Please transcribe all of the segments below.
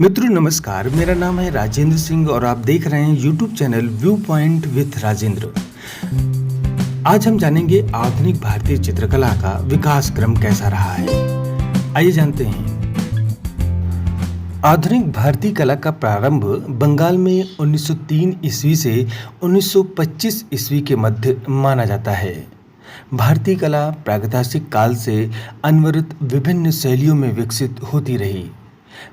मित्रों नमस्कार, मेरा नाम है राजेंद्र सिंह और आप देख रहे हैं YouTube channel view point with Rajendra. आज हम जानेंगे आधुनिक भारतीय चित्रकला का विकास क्रम कैसा रहा है। आइए जानते हैं। आधुनिक भारतीय कला का प्रारंभ बंगाल में 1903 ईस्वी से 1925 ईस्वी के मध्य माना जाता है। भारतीय कला प्रागैतिहासिक काल से अनवरत विभिन्न शैलियों में विकसित होती रही।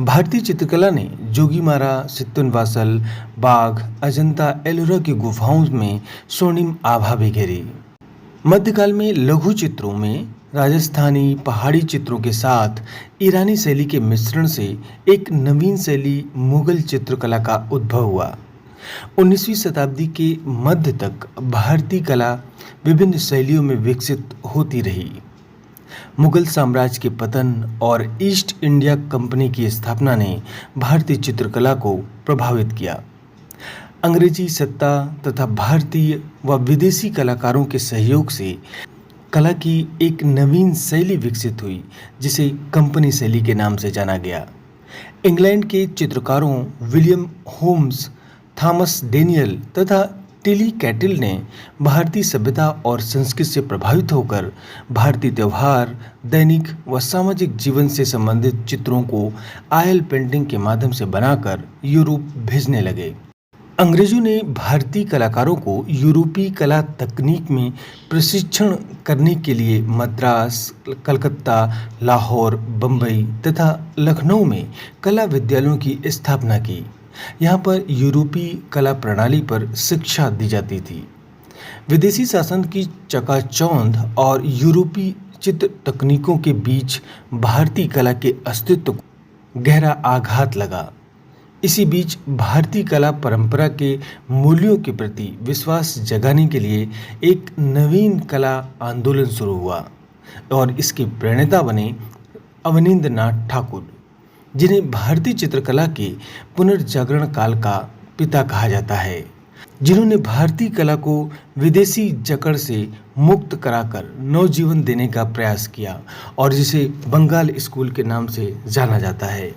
भारतीय चित्रकला ने जोगीमारा, सित्तनवासल, बाघ, अजंता, एलोरा की गुफाओं में स्वर्णिम आभा बिखेरी। मध्यकाल में लघु चित्रों में राजस्थानी पहाड़ी चित्रों के साथ ईरानी शैली के मिश्रण से एक नवीन शैली मुगल चित्रकला का उद्भव हुआ। 19वीं शताब्दी के मध्य तक भारतीय कला विभिन्न शैलियों में विकसित होती रही। मुगल साम्राज्य के पतन और ईस्ट इंडिया कंपनी की स्थापना ने भारतीय चित्रकला को प्रभावित किया। अंग्रेजी सत्ता तथा भारतीय व विदेशी कलाकारों के सहयोग से कला की एक नवीन शैली विकसित हुई, जिसे कंपनी शैली के नाम से जाना गया। इंग्लैंड के चित्रकारों विलियम होम्स, थॉमस डेनियल तथा टिली कैटल ने भारतीय सभ्यता और संस्कृति से प्रभावित होकर भारतीय त्योहार, दैनिक व सामाजिक जीवन से संबंधित चित्रों को ऑयल पेंटिंग के माध्यम से बनाकर यूरोप भेजने लगे। अंग्रेजों ने भारतीय कलाकारों को यूरोपीय कला तकनीक में प्रशिक्षण करने के लिए मद्रास, कलकत्ता, लाहौर, बम्बई तथा लखनऊ में कला विद्यालयों की स्थापना की। यहाँ पर यूरोपीय कला प्रणाली पर शिक्षा दी जाती थी। विदेशी शासन की चकाचौंध और यूरोपीय चित्र तकनीकों के बीच भारतीय कला के अस्तित्व को गहरा आघात लगा। इसी बीच भारतीय कला परंपरा के मूल्यों के प्रति विश्वास जगाने के लिए एक नवीन कला आंदोलन शुरू हुआ और इसके प्रणेता बने अवनींद्रनाथ ठाकुर, जिन्हें भारतीय चित्रकला के पुनर्जागरण काल का पिता कहा जाता है, जिन्होंने भारतीय कला को विदेशी जकड़ से मुक्त कराकर नवजीवन देने का प्रयास किया और जिसे बंगाल स्कूल के नाम से जाना जाता है।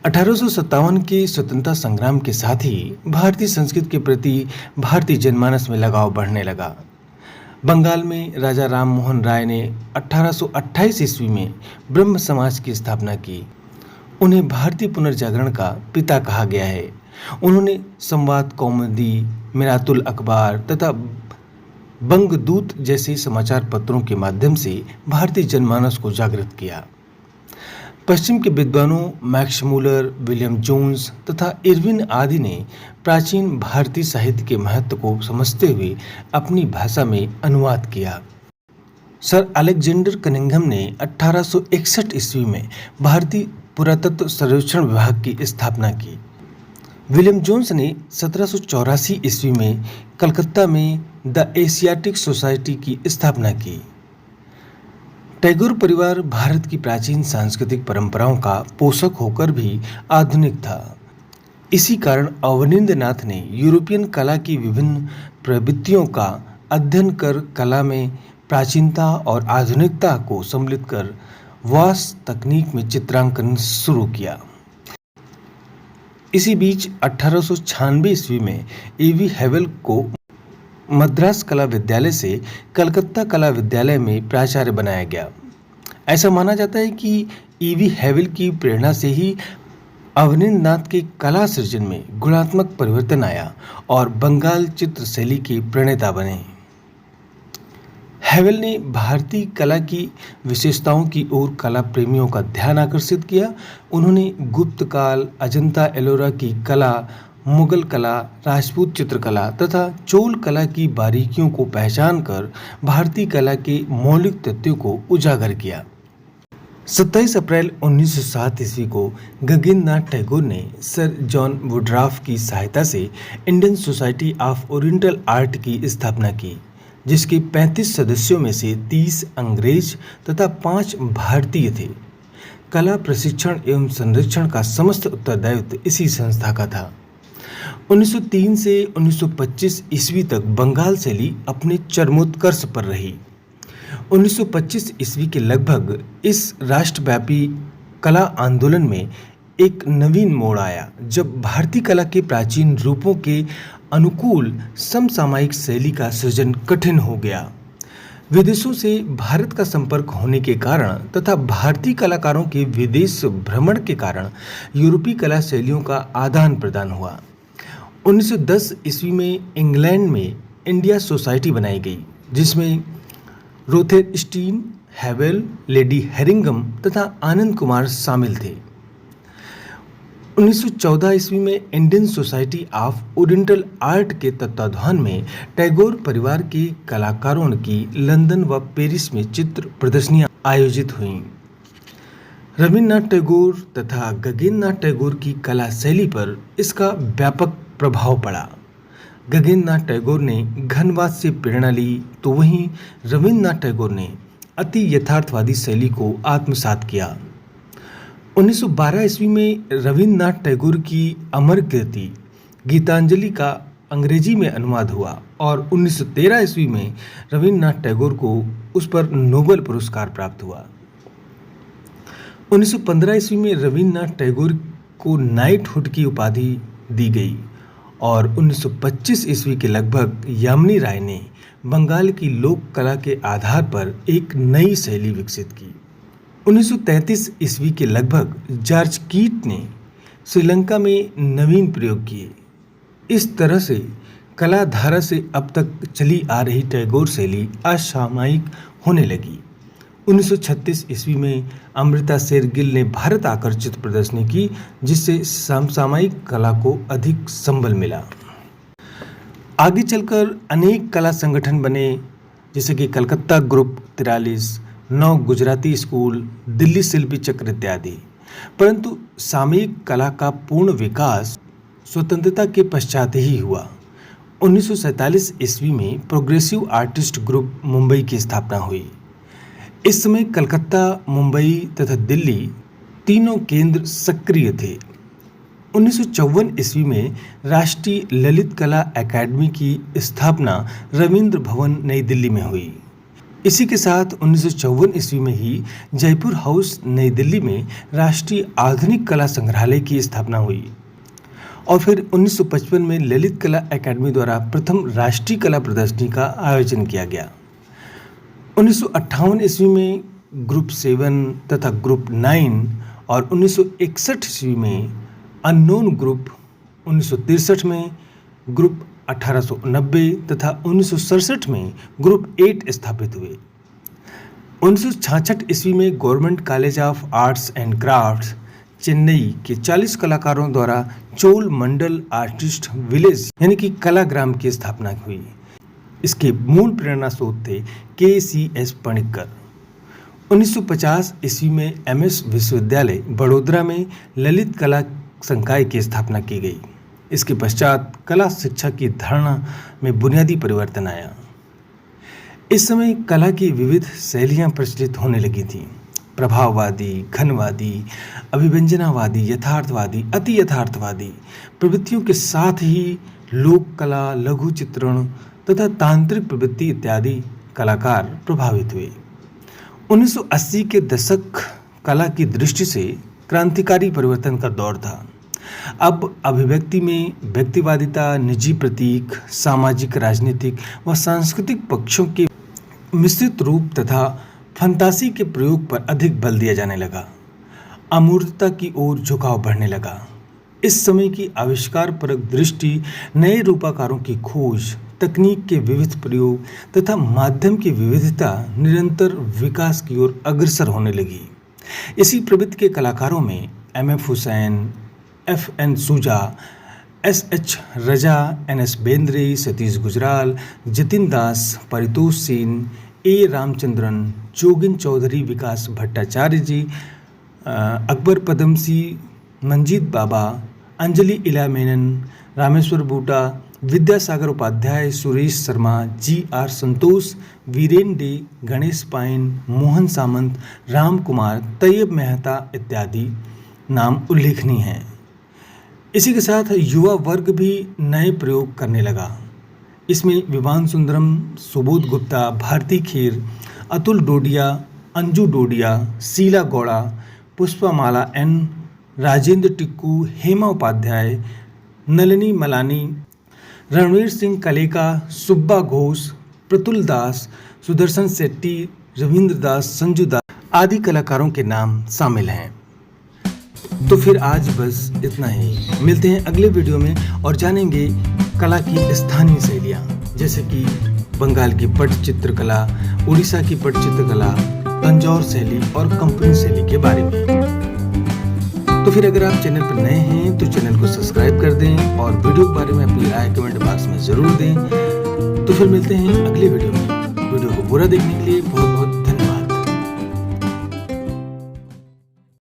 1857 के स्वतंत्रता संग्राम के साथ ही भारतीय संस्कृति के प्रति भारतीय जनमानस में लगाव बढ़ने लगा। बंगाल में राजा राम मोहन राय ने 1828 ईस्वी में ब्रह्म समाज की स्थापना की। उन्हें भारतीय पुनर्जागरण का पिता कहा गया है। उन्होंने संवाद कौमुदी, मिरातुल अखबार तथा बंगदूत जैसे समाचार पत्रों के माध्यम से भारतीय जनमानस को जागृत किया। पश्चिम के विद्वानों मैक्स मूलर, विलियम जोन्स तथा इरविन आदि ने प्राचीन भारतीय साहित्य के महत्व को समझते हुए अपनी भाषा में अनुवाद किया। सर अलेक्जेंडर कनिंघम ने 1861 ईस्वी में भारतीय पुरातत्व सर्वेक्षण विभाग की स्थापना की। विलियम जोन्स ने 1784 ईस्वी में कलकत्ता में द एशियाटिक सोसाइटी की स्थापना की। टैगोर परिवार भारत की प्राचीन सांस्कृतिक परंपराओं का पोषक होकर भी आधुनिक था। इसी कारण अवनींद्रनाथ ने यूरोपियन कला की विभिन्न प्रवृत्तियों का अध्ययन कर कला में प्राचीनता और आधुनिकता को सम्मिलित कर वास्तु तकनीक में चित्रांकन शुरू किया। इसी बीच 1896 ईस्वी में ईवी हैवेल को मद्रास कला विद्यालय से कलकत्ता कला विद्यालय में प्राचार्य बनाया गया। ऐसा माना जाता है कि ईवी हैवेल की प्रेरणा से ही अवनींद्रनाथ के कला सृजन में गुणात्मक परिवर्तन आया और बंगाल चित्र शैली के प्रणेता बने। हैवेल ने भारतीय कला की विशेषताओं की ओर कला प्रेमियों का ध्यान आकर्षित किया। उन्होंने गुप्त काल, अजंता एलोरा की कला, मुगल कला, राजपूत चित्रकला तथा चोल कला की बारीकियों को पहचान कर भारतीय कला के मौलिक तत्वों को उजागर किया। 27 अप्रैल 1907 ईस्वी को गगनेंद्रनाथ टैगोर ने सर जॉन वुडराफ की सहायता से Indian society of oriental art की स्थापना की, जिसके 35 सदस्यों में से 30 अंग्रेज तथा 5 भारतीय थे। कला प्रशिक्षण एवं संरक्षण का समस्त उत्तरदायित्व इसी संस्था का था। 1903 से 1925 ईस्वी तक बंगाल शैली अपने चरमोत्कर्ष पर रही। 1925 ईस्वी के लगभग इस राष्ट्रव्यापी कला आंदोलन में एक नवीन मोड़ आया जब भारतीय कला के प्राचीन रूपों के अनुकूल समसामयिक शैली का सृजन कठिन हो गया। विदेशों से भारत का संपर्क होने के कारण तथा भारतीय कलाकारों के विदेश भ्रमण के कारण यूरोपीय कला शैलियों का आदान प्रदान हुआ। 1910 ईस्वी में इंग्लैंड में इंडिया सोसाइटी बनाई गई, जिसमें रोथेरस्टीन, हैवेल, लेडी हेरिंगम तथा आनंद कुमार शामिल थे। 1914 ईस्वी में Indian society of oriental art के तत्वाधान में टैगोर परिवार के कलाकारों की लंदन व पेरिस में चित्र प्रदर्शनियां आयोजित हुईं। रविन्द्रनाथ टैगोर तथा गगनेन्द्रनाथ टैगोर की कला शैली पर इसका व्यापक प्रभाव पड़ा। गगनेन्द्रनाथ टैगोर ने घनवाद से प्रेरणा ली, तो वहीं रविन्द्रनाथ टैगोर ने अति यथार्थवादी शैली को आत्मसात किया। 1912 ईस्वी में रविन्द्रनाथ टैगोर की अमर कृति गीतांजलि का अंग्रेजी में अनुवाद हुआ और 1913 ईस्वी में रविन्द्रनाथ टैगोर को उस पर नोबेल पुरस्कार प्राप्त हुआ। 1915 ईस्वी में रविन्द्रनाथ टैगोर को नाइटहुड की उपाधि दी गई और 1925 ईस्वी के लगभग यामिनी राय ने बंगाल की लोक कला के आधार पर एक नई शैली विकसित की। 1933 ईस्वी के लगभग जॉर्ज कीट ने श्रीलंका में नवीन प्रयोग किए। इस तरह से कला धारा से अब तक चली आ रही टैगोर शैली असामयिक होने लगी। 1936 ईस्वी में अमृता शेरगिल ने भारत आकर चित्र प्रदर्शनी की, जिससे समसामयिक कला को अधिक संबल मिला। आगे चलकर अनेक कला संगठन बने, जैसे कि कलकत्ता ग्रुप 43, 9 गुजराती स्कूल, दिल्ली शिल्पी चक्र इत्यादि। परंतु सामयिक कला का पूर्ण विकास स्वतंत्रता के पश्चात ही हुआ। 1947 ईस्वी में प्रोग्रेसिव आर्टिस्ट ग्रुप मुंबई की स्थापना हुई। इस समय कलकत्ता, मुंबई तथा दिल्ली तीनों केंद्र सक्रिय थे। 1954 ईस्वी में राष्ट्रीय ललित कला अकादमी की स्थापना रविंद्र भवन नई दिल्ली में हुई। इसी के साथ 1954 ईस्वी में ही जयपुर हाउस नई दिल्ली में राष्ट्रीय आधुनिक कला संग्रहालय की स्थापना हुई और फिर 1955 में ललित कला अकादमी द्वारा प्रथम राष्ट्रीय कला प्रदर्शनी का आयोजन किया गया। 1958 ईस्वी में ग्रुप 7 तथा ग्रुप 9 और 1961 ईस्वी में अननोन ग्रुप, 1963 में ग्रुप 1890 तथा 1967 में ग्रुप 8 स्थापित हुए। 1966 ईस्वी में government college of arts and crafts Chennai के 40 कलाकारों द्वारा चोल मंडल आर्टिस्ट विलेज यानी कि कलाग्राम की स्थापना हुई। इसके मूल प्रेरणा स्रोत थे KCS पणिक्कर। 1950 ईस्वी में MS विश्वविद्यालय बड़ोदरा में ललित कला संकाय की स्थापना की गई। इसके पश्चात कला शिक्षा की धारणा में बुनियादी परिवर्तन आया। इस समय कला की विविध शैलियां प्रचलित होने लगी थीं। प्रभाववादी, घनवादी, अभिव्यंजनावादी, यथार्थवादी, अति यथार्थवादी प्रवृत्तियों के साथ ही लोक कला, लघु चित्रण तथा तांत्रिक प्रवृत्ति इत्यादि कलाकार प्रभावित हुए। 1980 के दशक कला की दृष्टि से क्रांतिकारी परिवर्तन का दौर था। अब अभिव्यक्ति में व्यक्तिवादिता, निजी प्रतीक, सामाजिक, राजनीतिक व सांस्कृतिक पक्षों के मिश्रित रूप तथा फंतासी के प्रयोग पर अधिक बल दिया जाने लगा। अमूर्तता की ओर झुकाव बढ़ने लगा। इस समय की आविष्कारपरक दृष्टि, नए रूपाकारों की खोज, तकनीक के विविध प्रयोग तथा माध्यम की विविधता निरंतर विकास की ओर अग्रसर होने लगी। इसी प्रवृत्ति के कलाकारों में MF हुसैन, FN सूजा, SH Raza, NS Bendre, Satish Gujral, Jatin Das, Paritosh Sen, A Ramachandran, जोगिन चौधरी, विकास भट्टाचार्य जी, अकबर पदमसी, मंजीत बाबा, अंजलि इला मेनन, रामेश्वर बूटा, विद्यासागर उपाध्याय, सुरेश शर्मा, GR संतोष, वीरेन डे, गणेश पाइन, मोहन सामंत, राम कुमार, तैयब मेहता इत्यादि नाम उल्लेखनीय हैं। इसी के साथ युवा वर्ग भी नए प्रयोग करने लगा। इसमें विवान सुंदरम, सुबोध गुप्ता, भारती खेर, अतुल डोडिया, अंजू डोडिया, शीला गौड़ा, पुष्पमाला N, राजेंद्र टिक्कू, हेमा उपाध्याय, नलिनी मलानी, रणवीर सिंह कलेका, सुब्बा घोष, प्रतुल दास, सुदर्शन शेट्टी, रविंद्र दास, संजू दास आदि कलाकारों के नाम शामिल हैं। तो फिर आज बस इतना ही। मिलते हैं अगले वीडियो में और जानेंगे कला की स्थानीय शैलियाँ, जैसे कि बंगाल की पट चित्रकला, उड़ीसा की पट चित्रकला, तंजौर शैली और कंपनी शैली के बारे में। तो फिर अगर आप चैनल पर नए हैं तो चैनल को सब्सक्राइब कर दें और वीडियो के बारे में अपनी राय कमेंट बॉक्स में ज़रूर दें। तो फिर मिलते हैं अगले वीडियो में। वीडियो को पूरा देखने के लिए बहुत बहुत